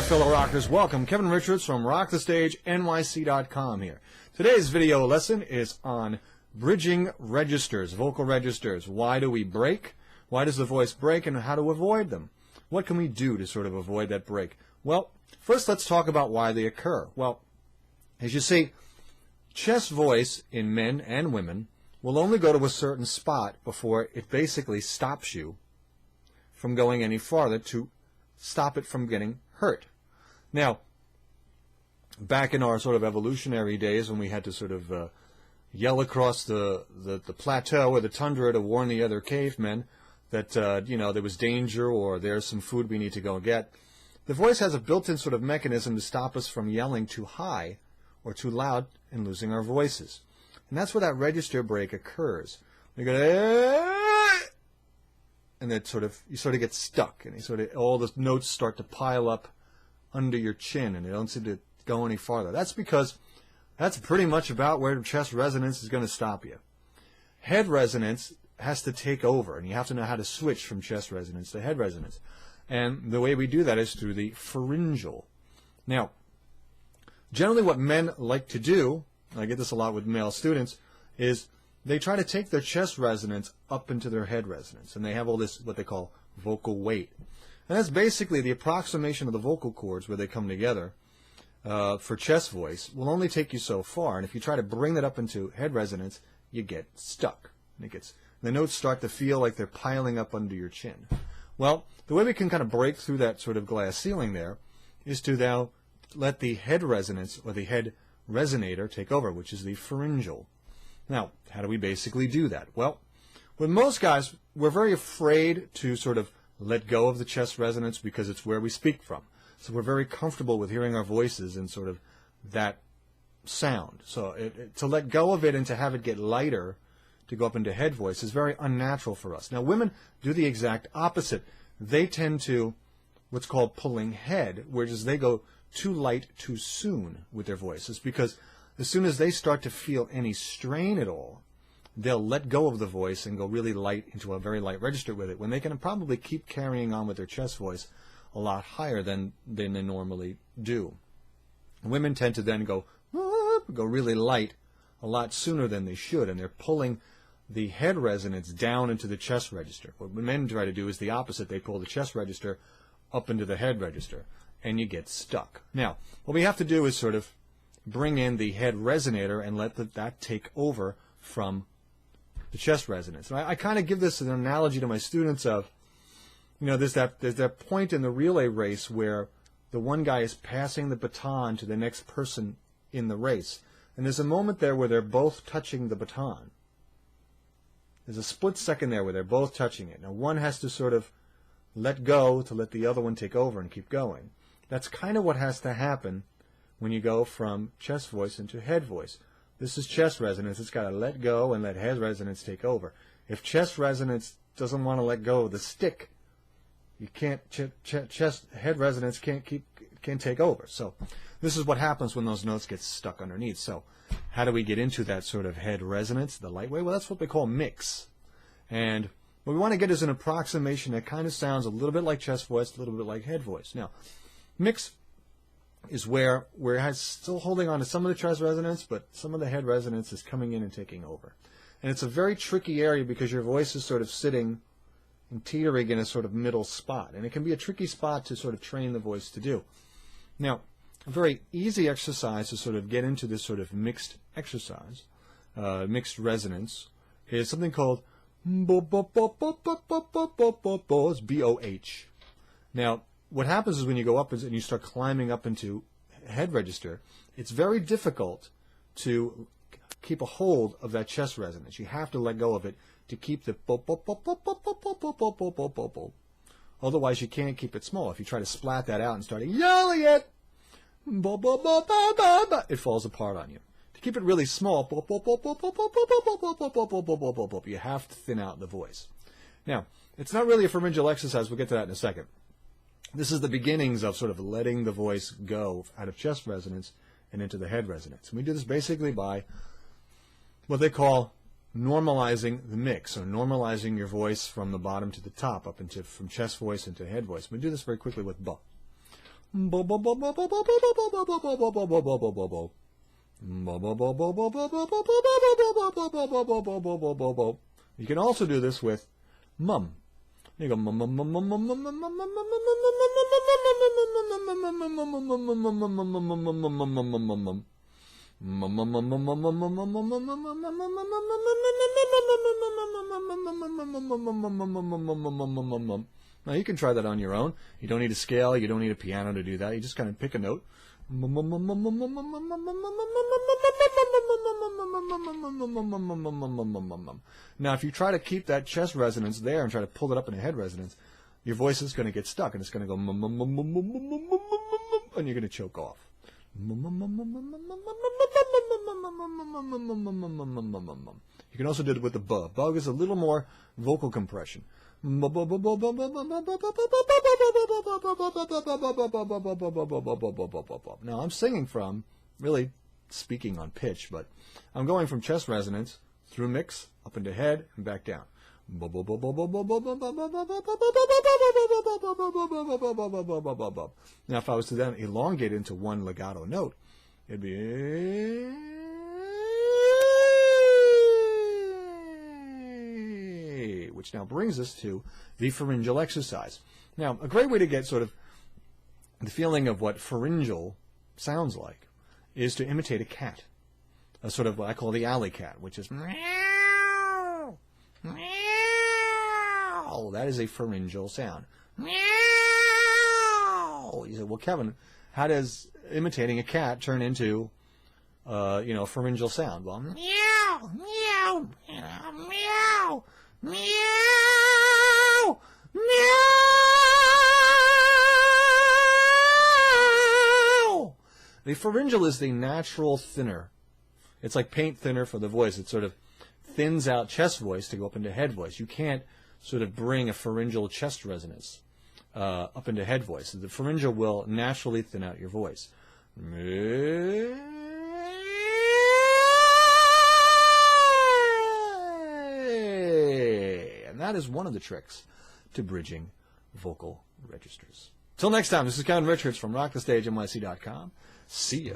fellow rockers, welcome. Kevin Richards from RockTheStageNYC.com here. Today's video lesson is on bridging registers, vocal registers. Why do we break? Why does the voice break, and how to avoid them? What can we do to sort of avoid that break? Well, first let's talk about why they occur. Well, as you see, chest voice in men and women will only go to a certain spot before it basically stops you from going any farther to stop it from getting hurt. Now, back in our sort of evolutionary days when we had to sort of yell across the plateau or the tundra to warn the other cavemen that, there was danger or there's some food we need to go get, the voice has a built-in sort of mechanism to stop us from yelling too high or too loud and losing our voices. And that's where that register break occurs. You go, and then you sort of get stuck, and all the notes start to pile up under your chin, and they don't seem to go any farther. That's because that's pretty much about where chest resonance is going to stop you. Head resonance has to take over, and you have to know how to switch from chest resonance to head resonance. And the way we do that is through the pharyngeal. Now, generally what men like to do, and I get this a lot with male students, is they try to take their chest resonance up into their head resonance, and they have all this, what they call vocal weight. And that's basically the approximation of the vocal cords where they come together for chest voice will only take you so far, and if you try to bring that up into head resonance, you get stuck. And the notes start to feel like they're piling up under your chin. Well, the way we can kind of break through that sort of glass ceiling there is to now let the head resonance or the head resonator take over, which is the pharyngeal. Now, how do we basically do that? Well, with most guys, we're very afraid to sort of let go of the chest resonance because it's where we speak from. So we're very comfortable with hearing our voices in sort of that sound. So to let go of it and to have it get lighter, to go up into head voice, is very unnatural for us. Now, women do the exact opposite. They tend to what's called pulling head, whereas they go too light too soon with their voices, because as soon as they start to feel any strain at all, they'll let go of the voice and go really light into a very light register with it, when they can probably keep carrying on with their chest voice a lot higher than they normally do. Women tend to then go really light a lot sooner than they should, and they're pulling the head resonance down into the chest register. What men try to do is the opposite. They pull the chest register up into the head register, and you get stuck. Now, what we have to do is sort of bring in the head resonator and let that take over from the chest resonance. And I kind of give this an analogy to my students of, there's that point in the relay race where the one guy is passing the baton to the next person in the race. And there's a moment there where they're both touching the baton. There's a split second there where they're both touching it. Now, one has to sort of let go to let the other one take over and keep going. That's kind of what has to happen when you go from chest voice into head voice. This is chest resonance. It's got to let go and let head resonance take over. If chest resonance doesn't want to let go of the stick, you can't. Head resonance can't take over. So this is what happens when those notes get stuck underneath. So how do we get into that sort of head resonance the light way? Well, that's what they call mix. And what we want to get is an approximation that kind of sounds a little bit like chest voice, a little bit like head voice. Now, mix is where we're still holding on to some of the chest resonance, but some of the head resonance is coming in and taking over. And it's a very tricky area because your voice is sort of sitting and teetering in a sort of middle spot. And it can be a tricky spot to sort of train the voice to do. Now, a very easy exercise to sort of get into this sort of mixed exercise, mixed resonance, is something called it's B-O-H. Now, what happens is when you go up and you start climbing up into head register, it's very difficult to keep a hold of that chest resonance. You have to let go of it to keep the otherwise you can't keep it small. If you try to splat that out and start yelling it, it falls apart on you. To keep it really small, you have to thin out the voice. Now, it's not really a pharyngeal exercise. We'll get to that in a second. This is the beginnings of sort of letting the voice go out of chest resonance and into the head resonance. And we do this basically by what they call normalizing the mix, or normalizing your voice from the bottom to the top, up into from chest voice into head voice. We do this very quickly with ba. You can also do this with mum. You go mum mum mum mum mum mum mum mum mum. Now you can try that on your own. You don't need a scale, you don't need a piano to do that. You just kind of pick a note. Now if you try to keep that chest resonance there and try to pull it up in a head resonance, your voice is going to get stuck and it's going to go and you're going to choke off. You can also do it with the bug. Bug is a little more vocal compression. Now I'm singing from, really speaking on pitch, but I'm going from chest resonance through mix, up into head, and back down. Now if I was to then elongate into one legato note, it'd be... which now brings us to the pharyngeal exercise. Now, a great way to get sort of the feeling of what pharyngeal sounds like is to imitate a cat. A sort of what I call the alley cat, which is meow, meow. That is a pharyngeal sound. Meow. You say, well, Kevin, how does imitating a cat turn into, a pharyngeal sound? Well, meow, meow, meow, meow. Meow! Meow! The pharyngeal is the natural thinner. It's like paint thinner for the voice. It sort of thins out chest voice to go up into head voice. You can't sort of bring a pharyngeal chest resonance up into head voice. The pharyngeal will naturally thin out your voice. That is one of the tricks to bridging vocal registers. Till next time, this is Kevin Richards from RockTheStageNYC.com. See ya.